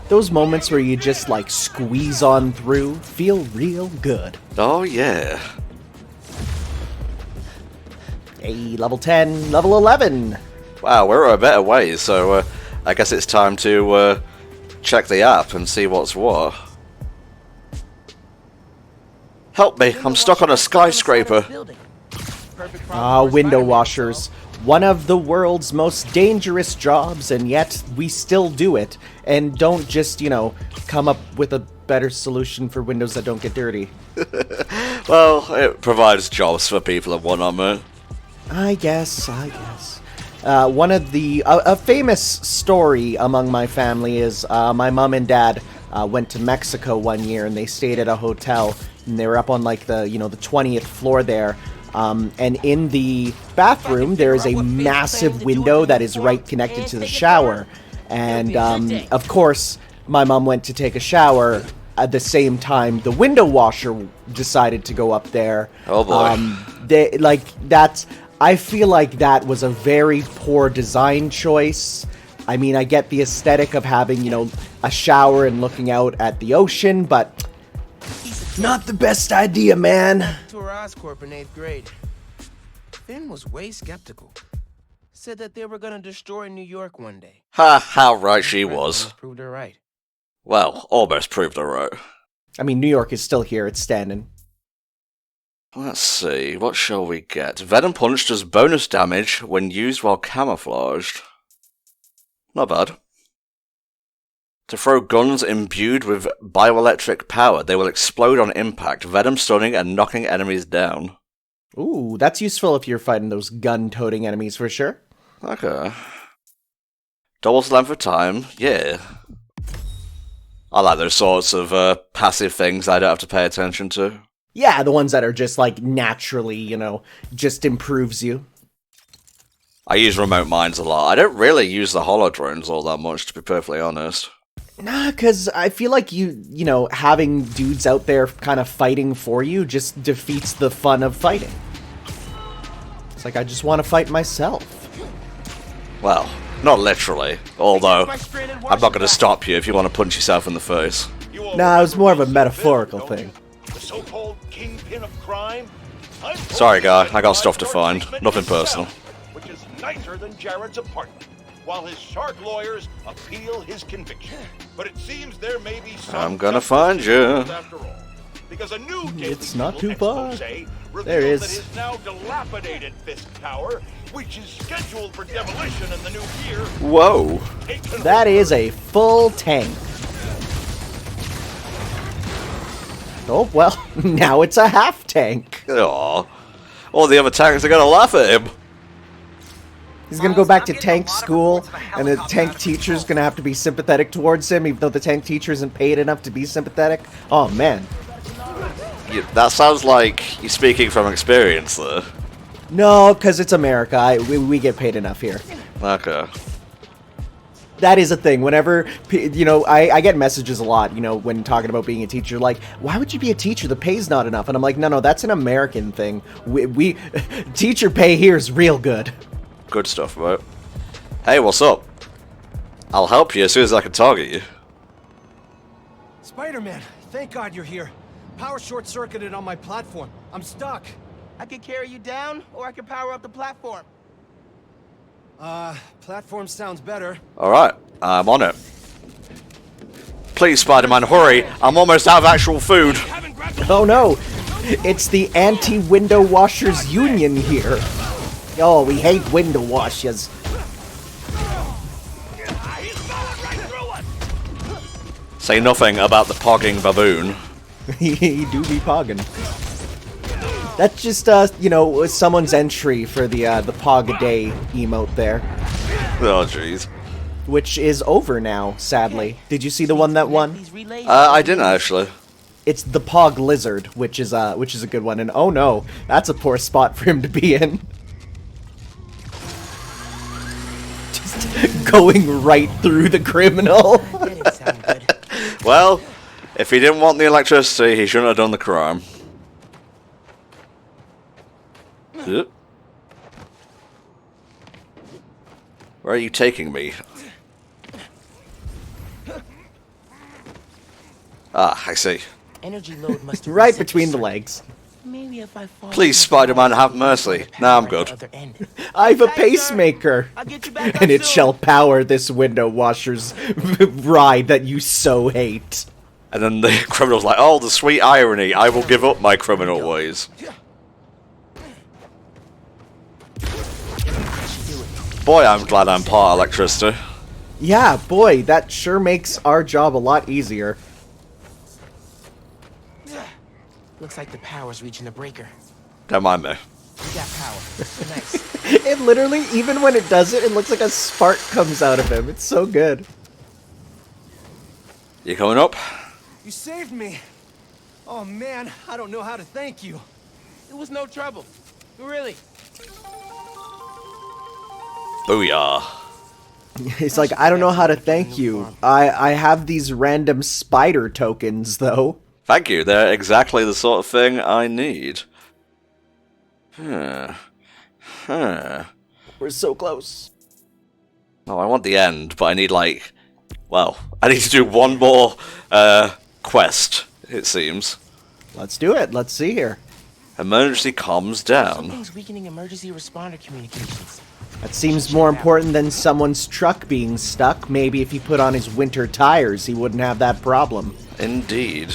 Those moments where you just, like, squeeze on through feel real good. Oh, yeah. Hey, level 10, level 11. Wow, we're a better way, so I guess it's time to check the app and see what's what. Help me, I'm stuck on a skyscraper. Window washers. One of the world's most dangerous jobs, and yet we still do it. And don't just, come up with a better solution for windows that don't get dirty. Well, it provides jobs for people and whatnot, man. I guess. One of the... a famous story among my family is my mom and dad went to Mexico one year, and they stayed at a hotel, and they were up on, like, the 20th floor there. And in the bathroom, there is a massive window that is right connected to the shower. And, of course, my mom went to take a shower. At the same time, the window washer decided to go up there. Oh, boy. I feel like that was a very poor design choice. I mean, I get the aesthetic of having, a shower and looking out at the ocean, but not the best idea, man. To our Oscorp in 8th grade. Finn was way skeptical. Said that they were gonna destroy New York one day. Ha, how right she was. Proved her right. Well, almost proved her right. I mean, New York is still here, it's standing. Let's see, what shall we get? Venom Punch does bonus damage when used while camouflaged. Not bad. To throw guns imbued with bioelectric power, they will explode on impact, venom stunning and knocking enemies down. Ooh, that's useful if you're fighting those gun-toting enemies for sure. Okay. Doubles length of time, yeah. I like those sorts of passive things I don't have to pay attention to. Yeah, the ones that are just, like, naturally, just improves you. I use remote mines a lot. I don't really use the holo drones all that much, to be perfectly honest. Nah, because I feel like having dudes out there kind of fighting for you just defeats the fun of fighting. It's like, I just want to fight myself. Well, not literally. Although, I'm not going to stop you if you want to punch yourself in the face. Nah, it was more of a metaphorical thing. The so-called kingpin of crime? Sorry, guy. I got stuff to find. Nothing personal. Which is nicer than Jared's apartment, while his shark lawyers appeal his conviction. But it seems there may be some... I'm gonna find you. After all, because a new It's not too far. There is. That his now dilapidated Fisk Tower, which is scheduled for demolition in the new year... Whoa. That is a full tank. Oh, well, now it's a half tank. Aww. All the other tanks are gonna laugh at him. He's gonna go back to tank school, and the tank teacher's gonna have to be sympathetic towards him, even though the tank teacher isn't paid enough to be sympathetic. Oh, man. That sounds like you're speaking from experience, though. No, because it's America. We get paid enough here. Okay. That is a thing. Whenever, I get messages a lot, when talking about being a teacher, like, why would you be a teacher? The pay's not enough. And I'm like, no, that's an American thing. We teacher pay here is real good. Good stuff, right? Hey, what's up? I'll help you as soon as I can target you. Spider-Man, thank God you're here. Power short-circuited on my platform. I'm stuck. I could carry you down, or I could power up the platform. Platform sounds better. Alright, I'm on it. Please, Spider-Man, hurry! I'm almost out of actual food. Oh no! It's the anti-window washers union here. Oh, we hate window washers. Say nothing about the pogging baboon. He do be pogging. That's just, someone's entry for the Pog a Day emote there. Oh, jeez. Which is over now, sadly. Did you see the one that won? I didn't, actually. It's the Pog Lizard, which is a good one. And oh no, that's a poor spot for him to be in. Just going right through the criminal. Well, if he didn't want the electricity, he shouldn't have done the crime. Where are you taking me? Ah, I see. Energy load must have Right reset between the circuit. legs. Maybe if I follow Please, these Spider-Man, wires, have I can mercy. find the Nah, I'm power good. at the other end. I've a Thanks, sir. pacemaker, I'll get you back and up it soon. shall power this window washer's ride that you so hate. And then the criminal's like, oh, the sweet irony. I will give up my criminal ways. Boy, I'm glad I'm part electricity. Yeah, boy, that sure makes our job a lot easier. Looks like the power's reaching the breaker. Don't mind me. We got power. Nice. It literally, even when it does it, it looks like a spark comes out of him. It's so good. You coming up? You saved me. Oh man, I don't know how to thank you. It was no trouble. Really. Booyah. He's like, I don't know how to thank you. I have these random spider tokens, though. Thank you, they're exactly the sort of thing I need. Huh. We're so close. Oh, I want the end, but I need, like... Well, I need to do one more, quest, it seems. Let's do it. Let's see here. Emergency comms down. Something's weakening emergency responder communications. That seems more important than someone's truck being stuck. Maybe if he put on his winter tires, he wouldn't have that problem. Indeed.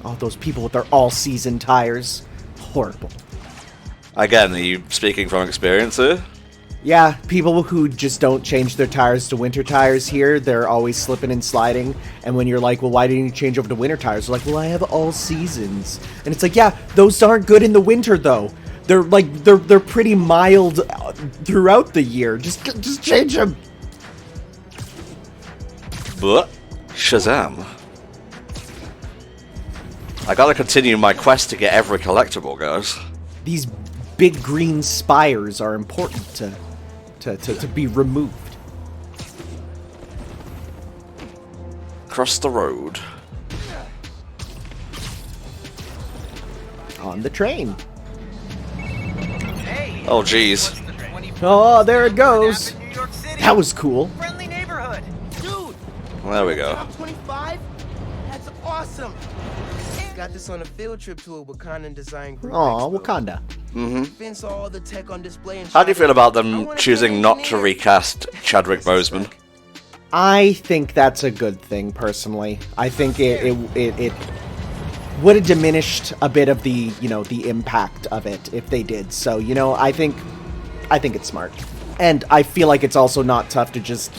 All those people with their all-season tires. Horrible. Again, are you speaking from experience here? Yeah, people who just don't change their tires to winter tires here, they're always slipping and sliding. And when you're like, well, why didn't you change over to winter tires? They're like, well, I have all seasons. And it's like, yeah, those aren't good in the winter, though. They're like, they're pretty mild throughout the year. Just change them. But Shazam. I gotta continue my quest to get every collectible, guys. These big green spires are important to be removed. Cross the road. On the train. Oh, jeez. Oh, there it goes. That was cool. Friendly neighborhood. Dude, There we go. top 25? That's awesome. Got this on a field trip to a Wakandan design group. Aw, expo. Wakanda. Finn saw all the tech on display and How do you feel about I them wanna be choosing an not to engineer. recast Chadwick Boseman? I think that's a good thing, personally. I think it would have diminished a bit of the, the impact of it if they did. So, I think it's smart. And I feel like it's also not tough to just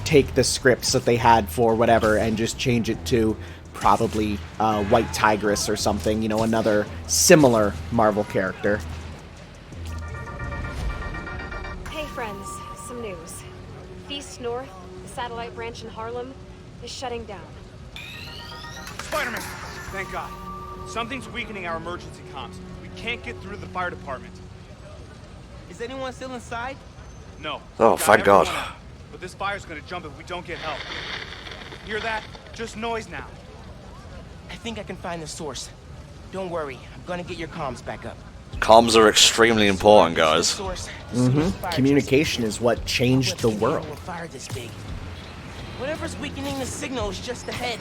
take the scripts that they had for whatever and just change it to probably White Tigress or something, another similar Marvel character. Hey friends, some news. Feast North, the satellite branch in Harlem, is shutting down. Spider-Man! Thank God. Something's weakening our emergency comms. We can't get through to the fire department. Is anyone still inside? No. Oh, We've got thank God. everyone out. But this fire's gonna jump if we don't get help. Hear that? Just noise now. I think I can find the source. Don't worry, I'm gonna get your comms back up. Comms are extremely important, guys. Communication is what changed the world. Fire this big. Whatever's weakening the signal is just ahead.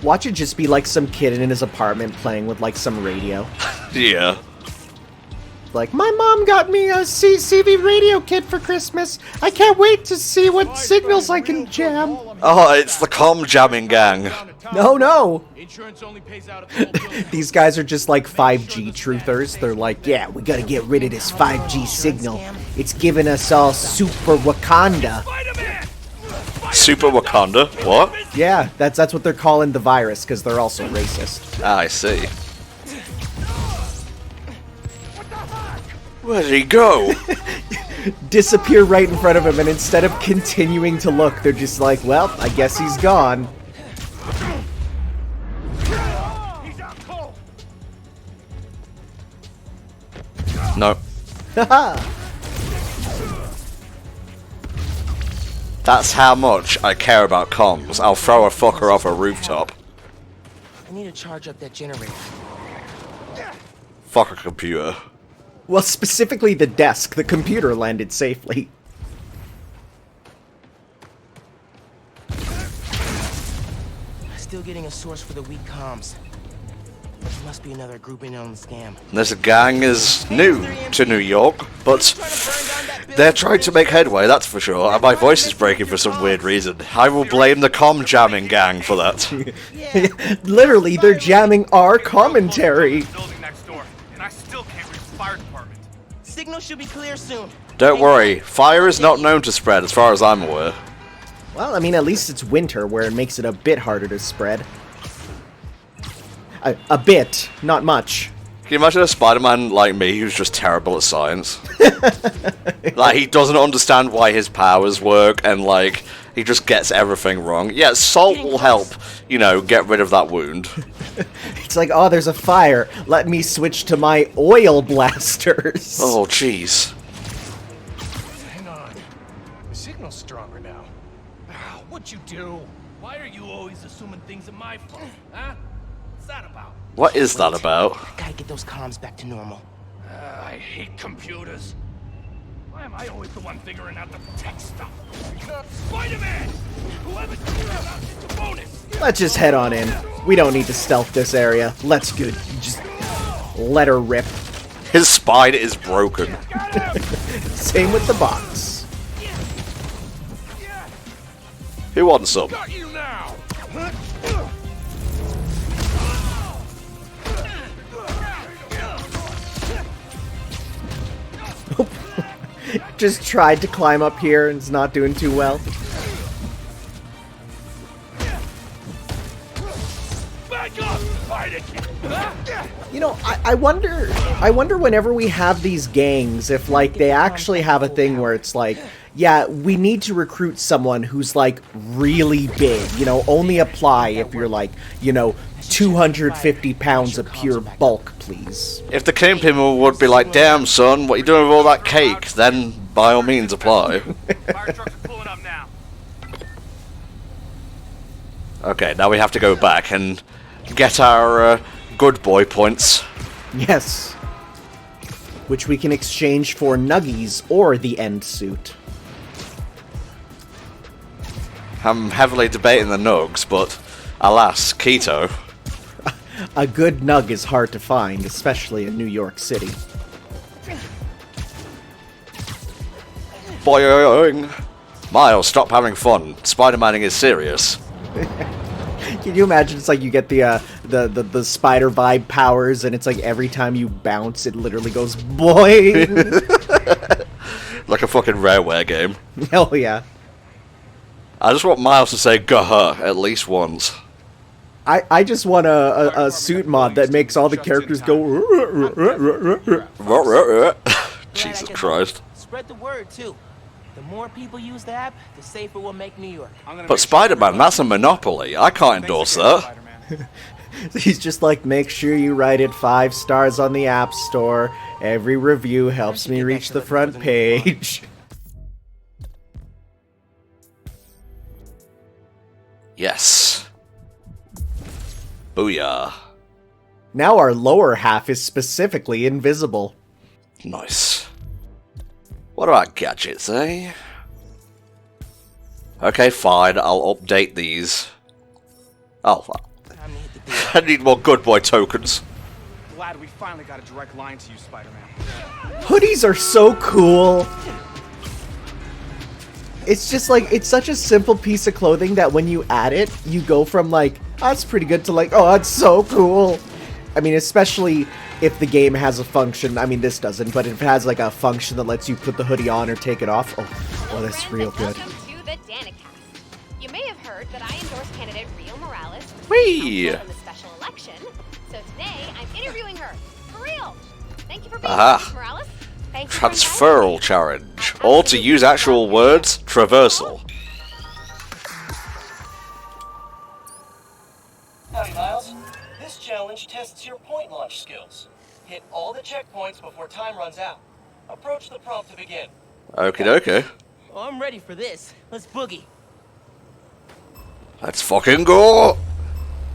Watch it just be like some kid in his apartment playing with like some radio. Yeah. Like, my mom got me a CB radio kit for Christmas. I can't wait to see what signals I can jam. Oh, it's the comm jamming gang. No. Insurance only pays out if the whole building- These guys are just like 5G truthers. They're like, yeah, we gotta get rid of this 5G signal. It's giving us all super Wakanda. Super Wakanda? What? Yeah, that's what they're calling the virus, because they're also racist. Ah, I see. Where did he go? Disappear right in front of him, and instead of continuing to look, they're just like, well, I guess he's gone. He's out cold! No. Haha. That's how much I care about comms. I'll throw a fucker off a rooftop. I need to charge up that generator. Fuck a computer. Well, specifically the desk. The computer landed safely. still getting a source for the weak comms. There must be another group in on the scam. This gang is new to New York, but they're trying to make headway, that's for sure. And my voice is breaking for some weird reason. I will blame the jamming gang for that. Literally, they're jamming our commentary. Building next door, and I still can't reach the fire department. Signal should be clear soon. Don't worry, fire is not known to spread as far as I'm aware. Well, I mean, at least it's winter, where it makes it a bit harder to spread. A bit, not much. Can you imagine a Spider-Man like me who's just terrible at science? Like, he doesn't understand why his powers work, and, like, he just gets everything wrong. Yeah, salt will help, you know, get rid of that wound. It's like, oh, there's a fire. Let me switch to my oil blasters. Oh, jeez. Hang on. The signal's stronger now. What'd you do? Why are you always assuming things are my fault, huh? What's that about? What is that about? Gotta get those comms back to normal. I hate computers. Why am I always the one figuring out the tech stuff? Spider-Man! Whoever the bonus! Let's just head on in. We don't need to stealth this area. Let's good. Just let her rip. His spine is broken. Same with the box. Who wants some? Got you now! Just tried to climb up here and it's not doing too well. Back up! Fight it! You know, I wonder whenever we have these gangs, if, like, they actually have a thing where it's like, yeah, we need to recruit someone who's, like, really big, you know, only apply if you're, like, you know, 250 pounds of pure bulk, please. If the Kingpin would be like, damn, son, what are you doing with all that cake? Then, by all means, apply. Fire trucks are pulling up now. Okay, now we have to go back and get our good boy points. Yes. Which we can exchange for nuggies or the end suit. I'm heavily debating the nugs, but alas, keto. A good nug is hard to find, especially in New York City. Boing! Miles, stop having fun. Spider-Maning is serious. Can you imagine? It's like you get the spider vibe powers, and it's like every time you bounce, it literally goes boing. Like a fucking Rareware game. Hell yeah! I just want Miles to say "guh" at least once. I just want a suit mod that makes all the characters go. Jesus Christ! Spread the word too. The more people use the app, the safer we'll make New York. But Spider-Man, that's a monopoly. I can't endorse that. He's just like, make sure you write it 5 stars on the App Store. Every review helps me reach the front page. Yes. Booyah. Now our lower half is specifically invisible. Nice. What about gadgets, eh? Okay, fine, I'll update these. Oh, I need more good boy tokens. Glad we finally got a direct line to you, Spider-Man. Hoodies are so cool. It's just like, it's such a simple piece of clothing that when you add it, you go from like, oh, that's pretty good to like, oh, that's so cool. I mean, especially if the game has a function, I mean, this doesn't, but if it has like a function that lets you put the hoodie on or take it off, oh, that's real good. Welcome to the Danicast. You may have heard that I endorsed candidate Rio Morales for Whee! in the special election. So today, I'm interviewing her. For real. Thank you for being Aha. here, Ms. Morales. Thank you for Transferal challenge. Or to use actual words, traversal. Howdy, Miles. This challenge tests your point launch skills. Hit all the checkpoints before time runs out. Approach the prompt to begin. Okie dokie. Oh, I'm ready for this. Let's boogie. Let's fucking go!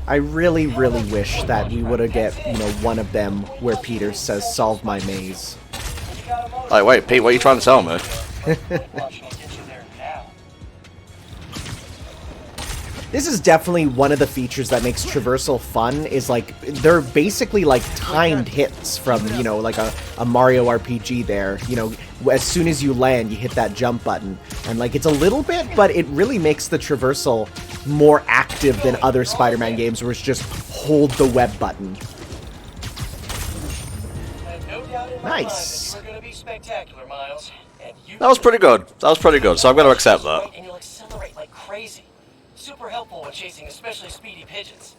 I really, really wish that we would have get, you know, one of them where Peter says, solve my maze. Hey, wait, Pete, what are you trying to tell me? This is definitely one of the features that makes Traversal fun, is like, they're basically like timed hits from, you know, like a Mario RPG there. You know, as soon as you land, you hit that jump button. And like, it's a little bit, but it really makes the Traversal more active than other Spider-Man games where it's just hold the web button. Nice. That was pretty good. That was pretty good, so I'm going to accept that. And you'll accelerate like crazy. Super helpful when chasing especially speedy pigeons.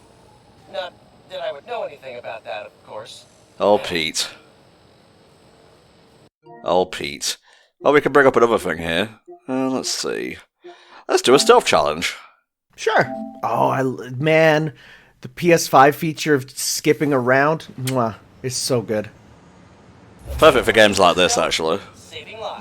Not that I would know anything about that, of course. Oh, Pete. Oh, Pete. Well, we can bring up another thing here. Let's see. Let's do a stealth challenge. Sure. Oh, man, the PS5 feature of skipping around, mwah, is so good. Perfect for games like this, actually.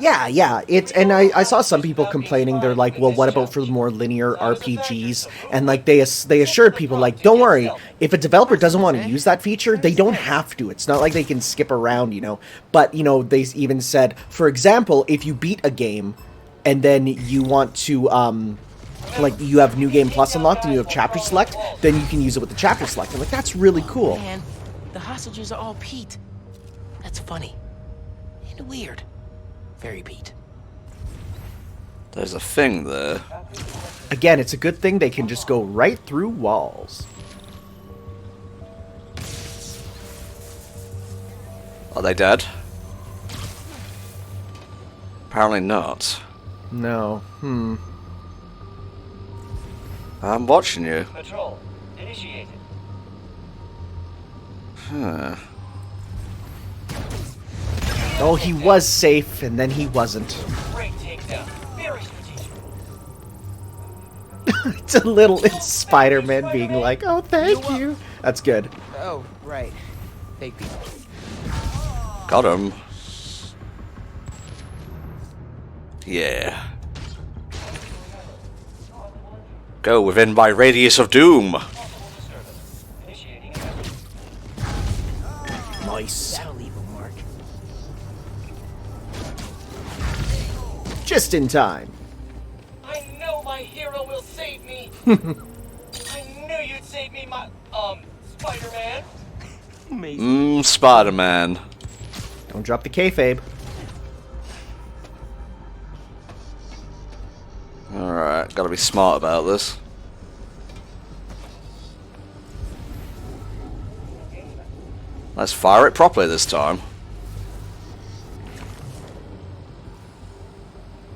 Yeah, it's, and I saw some people complaining. They're like, well, what about for more linear RPGs? And like they assured people, like, don't worry, if a developer doesn't want to use that feature, they don't have to. It's not like they can skip around, you know. But you know, they even said, for example, if you beat a game and then you want to like you have New Game Plus unlocked and you have chapter select, then you can use it with the chapter select. And like, that's really cool. Man, the hostages are all Pete. That's funny and weird. Very Pete. There's a thing there. Again, it's a good thing they can just go right through walls. Are they dead? Apparently not. No. I'm watching you. Patrol, initiated. Huh. Oh, he was safe, and then he wasn't. Great takedown. Very strategic. It's Spider-Man being like, oh, thank you. That's good. Oh, right. Fake Pete. Got him. Yeah. Go within my radius of doom. Nice. That'll leave a mark. Just in time. I know my hero will save me. I knew you'd save me, my Spider-Man. Amazing. Spider-Man. Don't drop the kayfabe. Alright, gotta be smart about this. Let's fire it properly this time.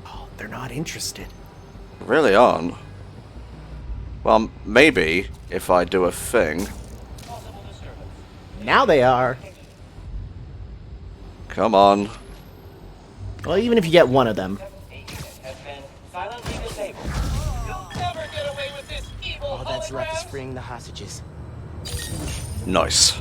Oh, they're not interested. Really aren't. Well, maybe if I do a thing. Now they are. Come on. Well, even if you get one of them. All that's left is freeing the hostages. Nice.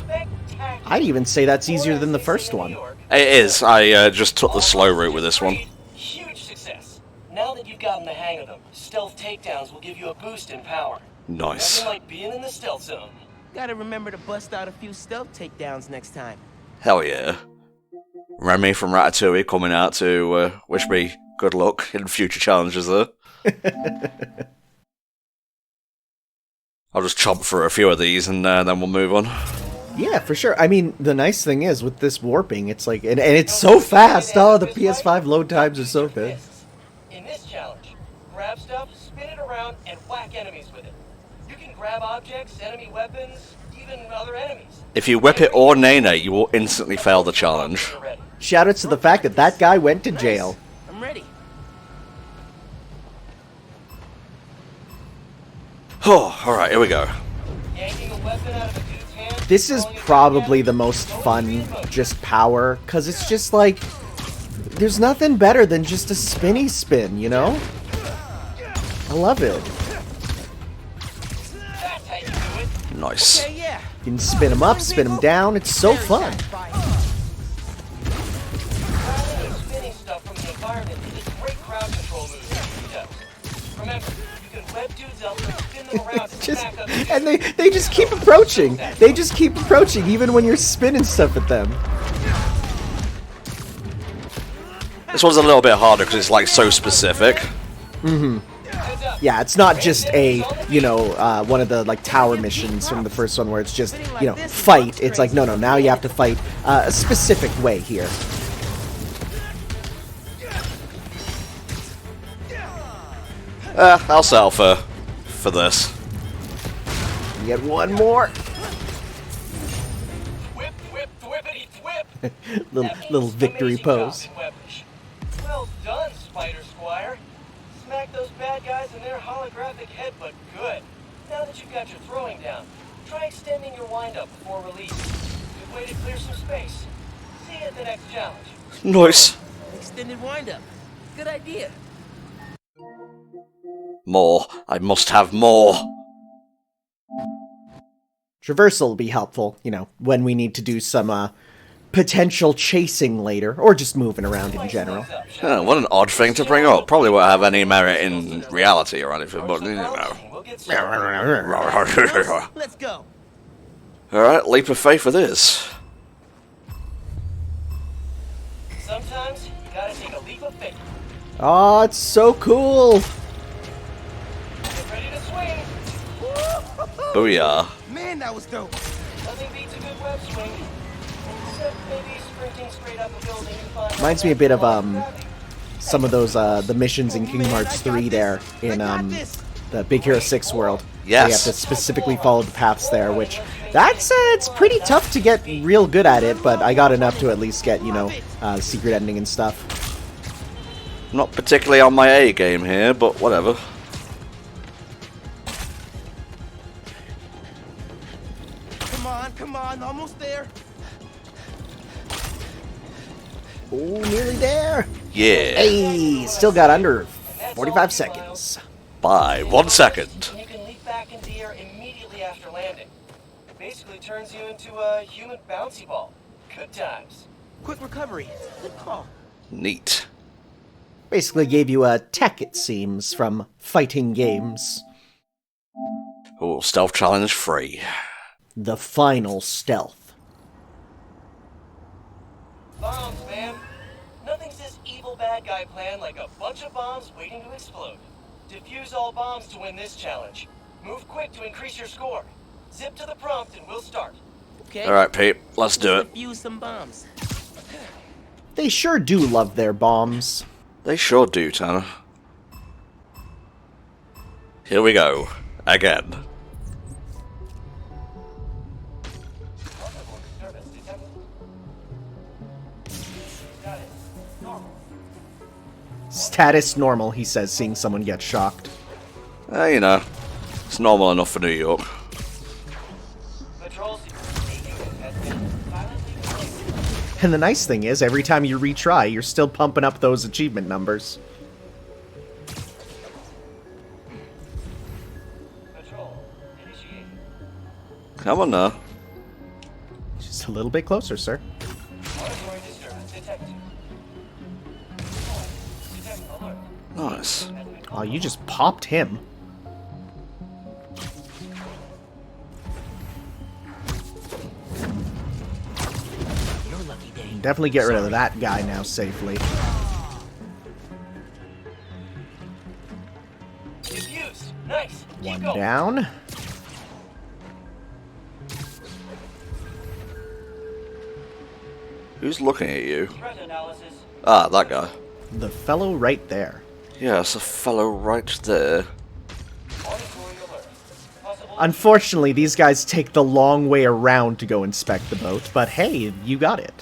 I'd even say that's easier than the first one. It is. I just took the slow route with this one. Huge success. Now that you've gotten the hang of them, stealth takedowns will give you a boost in power. Nice. Nothing like being in the stealth zone. Gotta remember to bust out a few stealth takedowns next time. Hell yeah. Remy from Ratatouille coming out to wish me good luck in future challenges there. I'll just chomp through a few of these and then we'll move on. Yeah, for sure. I mean, the nice thing is with this warping, it's like, and it's so fast. Oh, the PS5 load times are so good. In this challenge, grab stuff, spin it around, and whack enemies with it. You can grab objects, enemy weapons, even other enemies. If you whip it or nay, you will instantly fail the challenge. Shoutouts to the fact that that guy went to jail. I'm ready. Oh, alright, here we go. Yanking a weapon out of a dude's hand, This is probably the most fun, just power, because it's just like, there's nothing better than just a spinny spin, you know? I love it. that's how you do it. Nice. Okay, yeah. You can spin them up, spin them down, it's so fun. Grabbing and spinning stuff from the environment is a great crowd control move that he does. Remember, you can web dudes up and spin them around and Just, smack up and they just keep approaching. They just keep approaching, even when you're spinning stuff at them. This one's a little bit harder because it's like so specific. And Yeah, it's not just a, you know, one of the, like, tower missions from the first one where it's just, you know, fight. It's like, no, now you have to fight a specific way here. I'll settle for this. You get one more. Whip, whip, whippity, whip. little victory Amazing pose. job in weaponry. Well done, Spider Squire. Smack those bad guys in their holographic headbutt good. Now that you've got your throwing down, try extending your windup before release. Good way to clear some space. See you at the next challenge. Nice. Extended windup. Good idea. More. I must have more. Traversal will be helpful, you know, when we need to do some potential chasing later, or just moving around in general. What an odd thing to bring up. Probably won't have any merit in reality or anything, but you know. We'll get started. Let's go. Alright, leap of faith it is. Sometimes you gotta take a leap of faith. Oh, it's so cool! Get ready to swing. Booyah. Man, that was dope. Nothing beats a good web swing. Except maybe sprinting straight up a building and find Reminds me a bit of some of those the missions in Kingdom Hearts 3 there in the Big Hero 6 world. Yes. You have to specifically follow the paths there, which that's it's pretty tough to get real good at it, but I got enough to at least get, you know, secret ending and stuff. Not particularly on my A game here, but whatever. Come on, almost there. Oh, nearly there! Yeah. Hey, still got under 45 seconds. By 1 second. And you can leap back into the air immediately after landing. Basically turns you into a human bouncy ball. Good times. Quick recovery. Good call. Neat. Basically gave you a tech, it seems, from fighting games. Oh, stealth challenge free. The final stealth. Bombs, man. Nothing says evil bad guy plan like a bunch of bombs waiting to explode. Defuse all bombs to win this challenge. Move quick to increase your score. Zip to the prompt and we'll start. Okay. Alright, Pete, let's do it. Defuse some bombs. They sure do love their bombs. They sure do, Tanner. Here we go. Again. Status normal, he says, seeing someone get shocked. You know, it's normal enough for New York. Patrol has been silently replaced. And the nice thing is, every time you retry, you're still pumping up those achievement numbers. Patrol initiated. Come on now. Just a little bit closer, sir. Auditory disturbance detected. Detect alert. Nice. Oh, you just popped him. Your lucky day. Definitely get rid of that guy now safely. Diffused. Nice. Keep One going. down. Who's looking at you? Threat analysis. Ah, that guy. The fellow right there. Yes, a fellow right there. Auditory alert. Possible. Unfortunately, these guys take the long way around to go inspect the boat, but hey, you got it.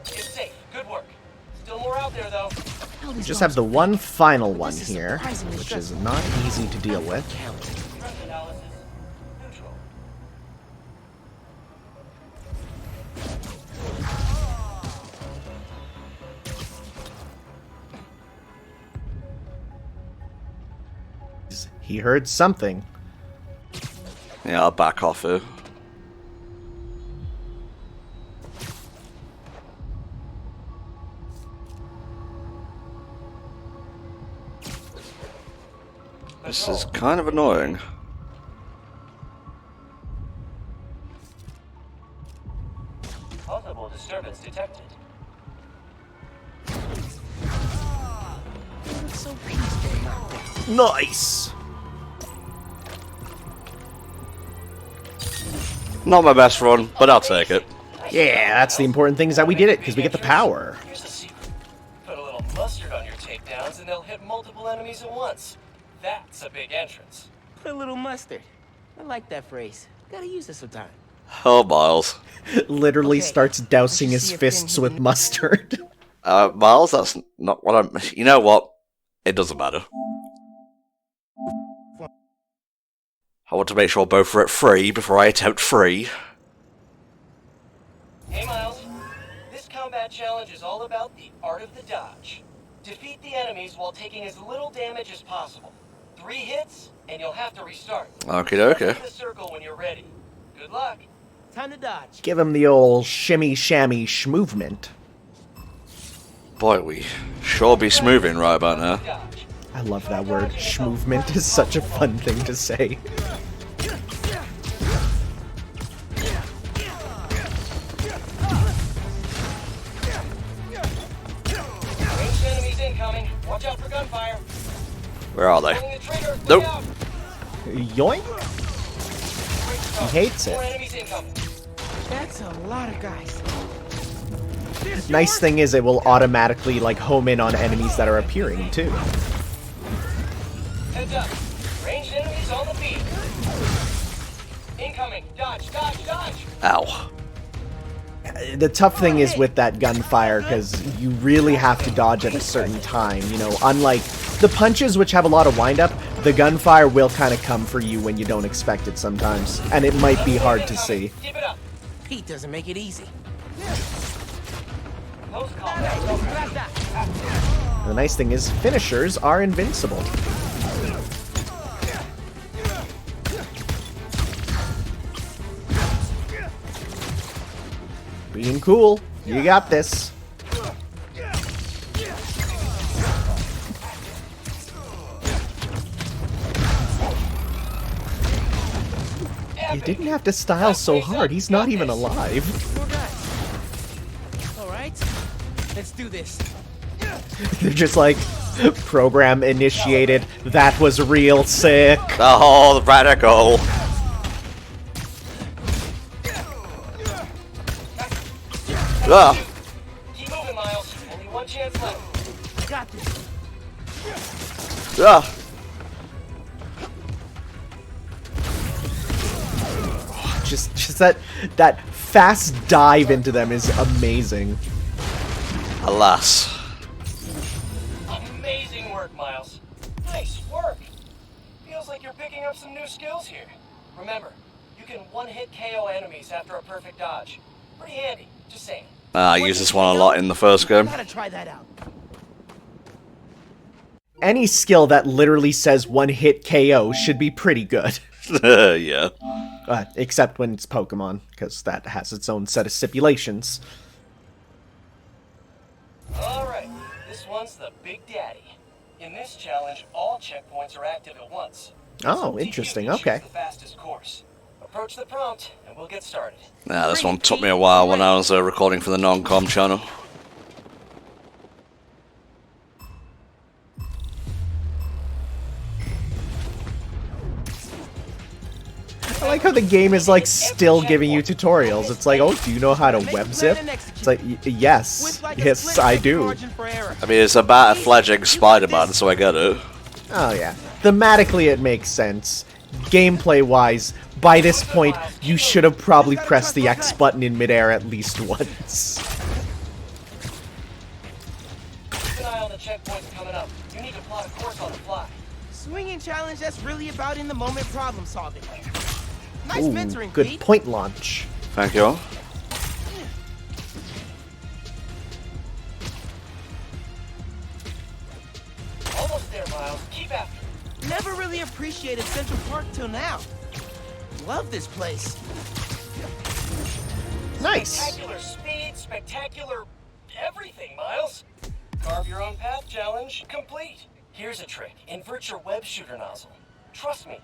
It's safe. Good work. Still more out there though. We just have the one final one here, which is not easy to deal with. Threat analysis. Neutral. He heard something. Yeah, I'll back off here. This is kind of annoying. Possible disturbance detected. Nice! Not my best run, but I'll take it. Yeah, that's the important thing is that we did it, because we get the power. Here's a secret. Put a little mustard on your takedowns and they'll hit multiple enemies at once. That's a big entrance. Put a little mustard. I like that phrase. Gotta use it sometime. Oh, Miles. Literally Okay, starts dousing let's his see if fists Finn with can- Miles, that's not what I'm... You know what? It doesn't matter. I want to make sure both are at 3 before I attempt 3. Hey Miles, this combat challenge is all about the art of the dodge. Defeat the enemies while taking as little damage as possible. 3 hits, and you'll have to restart. Okie dokie. Hit the circle when you're ready. Good luck. Time to dodge. Give him the old shimmy shammy schmovement. Boy, we sure be smoothing right about now. Dodge. I love that word. Schmovement is such a fun thing to say. Ranged enemies incoming. Watch out for gunfire. Where are they? Pulling the trigger. Look Nope. out. Yoink! He hates More it. enemies incoming. That's a lot of guys. Nice thing is it will automatically like home in on enemies that are appearing too. Heads up. Ranged enemies on the feet. Incoming. Dodge, dodge, dodge. Ow. The tough thing is with that gunfire because you really have to dodge at a certain time. You know, unlike the punches which have a lot of windup, the gunfire will kind of come for you when you don't expect it sometimes, and it might be hard to see. Keep it up. Heat doesn't make it easy. Close combat. The nice thing is finishers are invincible. Being cool. You got this. You didn't have to style so hard. He's not even alive. More guys. All right. Let's do this. They're just like, program initiated. That was real sick. Oh, the radical. Ah. Keep moving, Miles. Only one chance left. Got this. Ah. Just that fast dive into them is amazing. Alas. Amazing work, Miles. Nice work. Feels like you're picking up some new skills here. Remember, you can one-hit KO enemies after a perfect dodge. Pretty handy, just saying. I used this one a lot in the first game. Gotta try that out. Any skill that literally says one hit KO should be pretty good. Yeah. Except when it's Pokemon, because that has its own set of stipulations. Alright, this one's the Big Daddy. In this challenge, all checkpoints are active at once. Oh, So interesting, you can okay. choose the fastest course. Approach the prompt, and we'll get started. Nah, this one took me a while when I was recording for the non-com channel. I like how the game is like still giving you tutorials. It's like, oh, do you know how to web zip? It's like, yes, yes, I do. I mean, it's about a fledgling Spider-Man, so I get it. Oh yeah, thematically it makes sense. Gameplay-wise, by this point, you should have probably pressed the X button in midair at least once. Keep an eye on the checkpoints coming up. You need to plot a course on the fly. Swinging challenge, that's really about in-the-moment problem solving. Nice Ooh, mentoring, good Pete. point launch. Thank you. Almost there, Miles. Keep after. Never really appreciated Central Park till now. Love this place. Nice. Spectacular speed, spectacular everything, Miles. Carve your own path challenge complete. Here's a trick. Invert your web shooter nozzle. Trust me.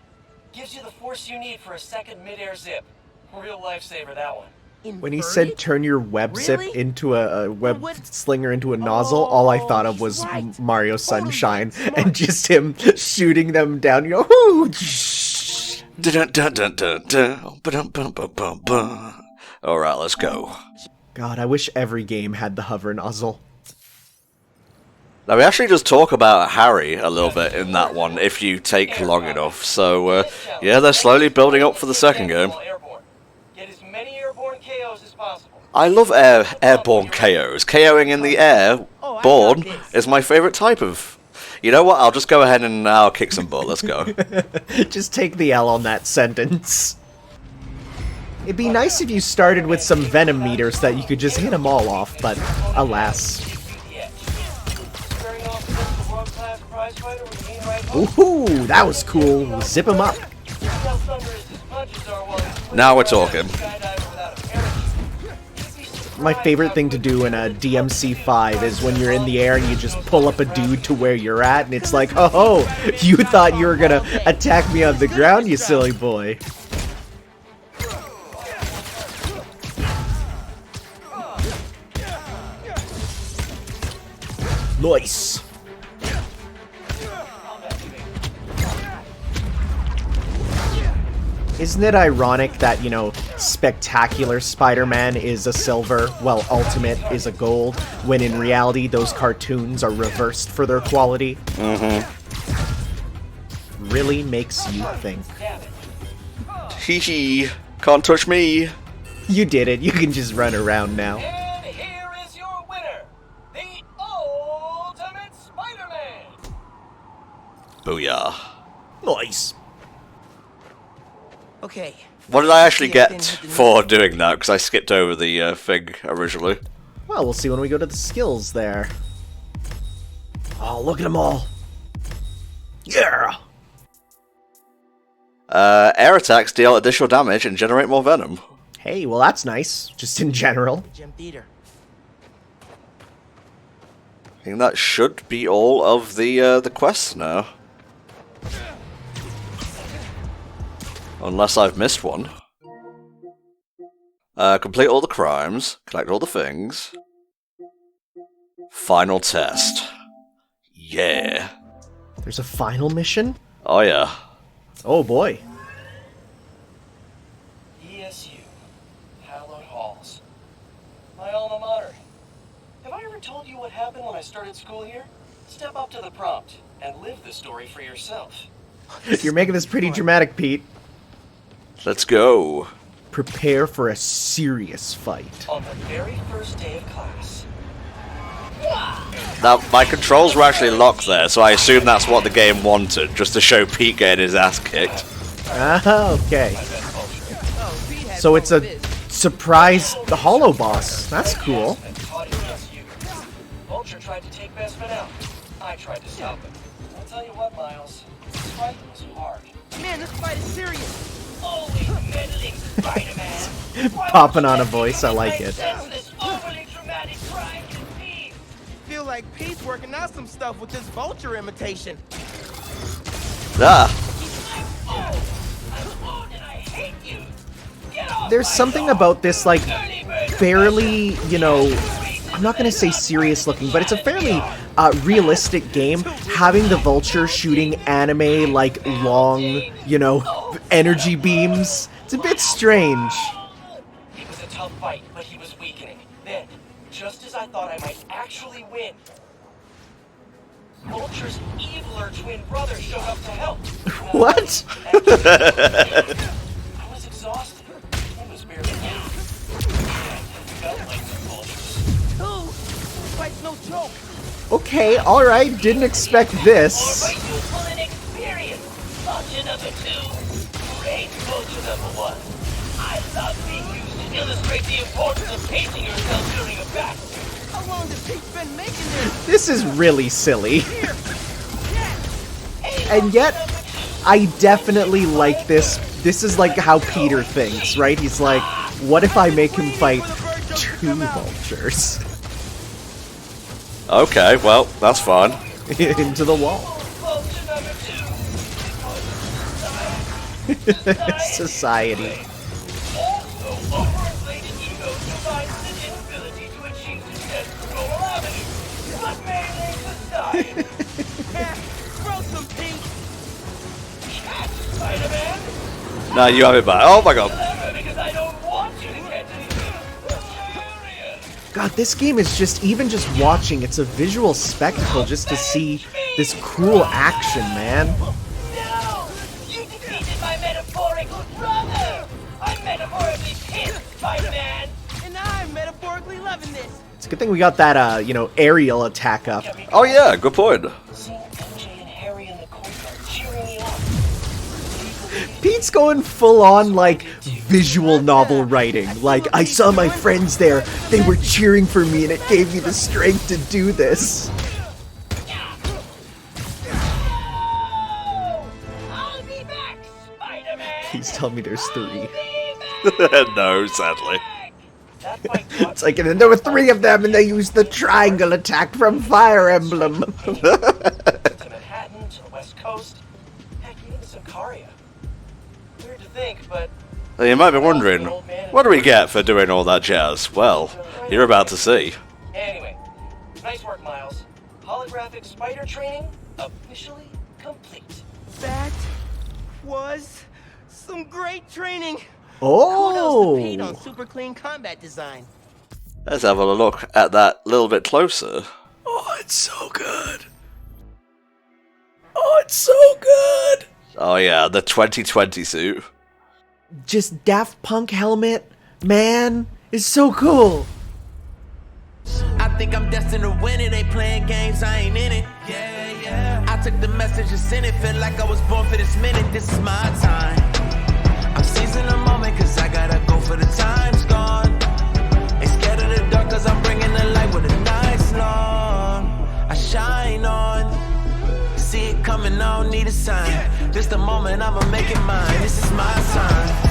Gives you the force you need for a second mid-air zip. Real lifesaver, that one. When he said turn your web zip Really? into a web What? slinger into a nozzle, all I thought of he's was right. Mario Totally Sunshine smart. and just him shooting them down. You go, whoo! Alright, let's go. God, I wish every game had the hover nozzle. Now, we actually just talk about Harry a little bit in that one, if you take long enough. So, yeah, they're slowly building up for the second game. Get as many airborne KOs as possible. I love airborne KOs. KOing in the air, born, is my favourite type of... You know what, I'll just go ahead and I'll kick some butt, let's go. Just take the L on that sentence. It'd be nice if you started with some venom meters that you could just hit them all off, but alas. Ooh, that was cool. Zip him up. Now we're talking. My favorite thing to do in a DMC5 is when you're in the air and you just pull up a dude to where you're at, and it's like, oh, you thought you were gonna attack me on the ground, you silly boy. Nice. Isn't it ironic that, you know, Spectacular Spider-Man is a silver, while Ultimate is a gold, when in reality those cartoons are reversed for their quality? Really makes you think. Hee hee. Can't touch me. You did it. You can just run around now. And here is your winner, the Ultimate Spider-Man. Booyah. Nice. Okay. What did I actually get for doing that? Because I skipped over the thing originally. Well, we'll see when we go to the skills there. Oh, look at them all. Yeah! Air attacks deal additional damage and generate more venom. Hey, well that's nice, just in general. Gym theater. I think that should be all of the quests now. Unless I've missed one. Complete all the crimes. Collect all the things. Final test. Yeah. There's a final mission? Oh yeah. Oh boy. ESU. Hallowed Halls. My alma mater. Have I ever told you what happened when I started school here? Step up to the prompt and live the story for yourself. You're making this pretty dramatic, Pete. Let's go. Prepare for a serious fight. On the very first day of class. Now, my controls were actually locked there, so I assume that's what the game wanted, just to show Pete getting his ass kicked. Ah, okay. So it's a surprise hollow boss. That's cool. Vulture tried to take Bestman out. I tried to stop him. I'll tell you what, Miles. This fight was hard. Man, this fight is serious. Always meddling, Spider-Man. Popping on a voice, I like it. This overly dramatic crime to me. Feel like Pete's working out some stuff with this vulture imitation. Ah. There's something about this, like, fairly, you know, I'm not going to say serious looking, but it's a fairly realistic game, having the vulture shooting anime, like, long, you know, energy beams. It's a bit strange. It was a tough fight, but he was weakening. Then, just as I thought I might actually win, Vulture's eviler twin brother showed up to help. What? I was exhausted. He was barely moving. Felt like the vultures. Ooh, this fight's no joke. Okay, alright, didn't expect this. An experience. Vulture number 2. Great Vulture number 1. I love being used to illustrate the importance of pacing yourself during a battle. How long has Pete been making this? This is really silly. And yet, I definitely like this. This is like how Peter thinks, right? He's like, what if I make him fight 2 vultures? Okay, well, that's fine. Into the wall. Vulture number 2. Society. Also overinflated fine. Throw some pink. Catch, Spider-Man. Now you have it back. Oh my god. Because I don't want you to catch anything. God, this game is just, even just watching, it's a visual spectacle just to see this cool action, man. No! You defeated my metaphorical brother! I'm metaphorically pissed, Spider-Man! And I'm metaphorically loving this! It's a good thing we got that, aerial attack up. Oh yeah, good point. Seeing MJ and Harry in the courtyard cheering me on. Pete's going full on, like, visual novel writing. Like, I saw my friends there, they were cheering for me, and it gave me the strength to do this. I'll be back, Spider-Man! Please tell me there's 3. No, sadly. That fight It's like, and then there were 3 of them, and they used the triangle attack from Fire Emblem. to Manhattan, to the West Coast, heck, even to Sicaria. Weird to think, but You might be wondering, what do we get for doing all that jazz? Well, you're about to see. anyway, nice work, Miles. Holographic spider training officially complete. That was some great training. Kudos to Pete on Oh! super clean combat design. Let's have a look at that a little bit closer. Oh, it's so good. Oh, it's so good. Oh yeah, the 2020 suit. Just Daft Punk helmet, man, is so cool. I think I'm destined to win it. Ain't playing games, I ain't in it. Yeah, yeah. I took the message and sent it. Feel like I was born for this minute. This is my time. I'm seizing the moment cause I gotta go for the time's gone. Ain't scared of the dark cause I'm bringing the light with the night's long. I shine on. See it coming, I don't need a sign. This the moment, I'ma make it mine. This is my time.